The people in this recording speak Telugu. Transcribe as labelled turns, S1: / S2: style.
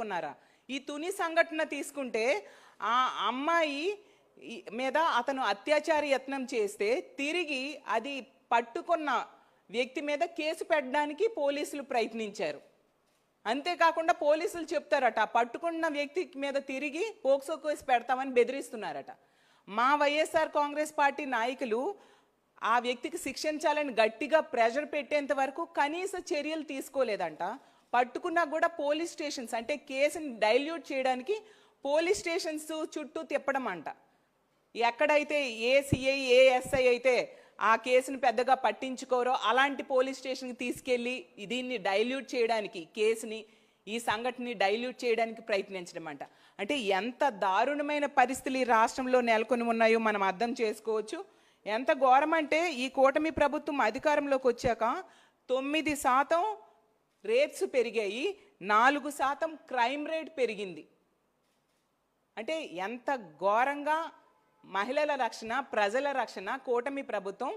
S1: పట్టుకున్నారా? ఈ తుని సంఘటన తీసుకుంటే ఆ అమ్మాయి మీద అతను అత్యాచార యత్నం చేస్తే తిరిగి అది పట్టుకున్న వ్యక్తి మీద కేసు పెట్టడానికి పోలీసులు ప్రయత్నించారు. అంతేకాకుండా పోలీసులు చెప్తారట పట్టుకున్న వ్యక్తి మీద తిరిగి పోక్సో కేసు పెడతామని బెదిరిస్తున్నారట. మా వైఎస్ఆర్ కాంగ్రెస్ పార్టీ నాయకులు ఆ వ్యక్తికి శిక్షించాలని గట్టిగా ప్రెషర్ పెట్టేంత వరకు కనీస చర్యలు తీసుకోలేదంట. పట్టుకున్నా కూడా పోలీస్ స్టేషన్స్ అంటే కేసుని డైల్యూట్ చేయడానికి పోలీస్ స్టేషన్స్ చుట్టూ తిప్పడం అంట. ఎక్కడైతే ఏ సిఐ ఏ ఎస్ఐ అయితే ఆ కేసును పెద్దగా పట్టించుకోరో అలాంటి పోలీస్ స్టేషన్కి తీసుకెళ్ళి దీన్ని డైల్యూట్ చేయడానికి కేసుని ఈ సంఘటనని డైల్యూట్ చేయడానికి ప్రయత్నించడం అంట. అంటే ఎంత దారుణమైన పరిస్థితులు ఈ రాష్ట్రంలో నెలకొని ఉన్నాయో మనం అర్థం చేసుకోవచ్చు. ఎంత ఘోరం అంటే ఈ కూటమి ప్రభుత్వం అధికారంలోకి వచ్చాక 9% రేట్స్ పెరిగాయి, 4% క్రైమ్ రేట్ పెరిగింది. అంటే ఎంత ఘోరంగా మహిళల రక్షణ, ప్రజల రక్షణ కూటమి ప్రభుత్వం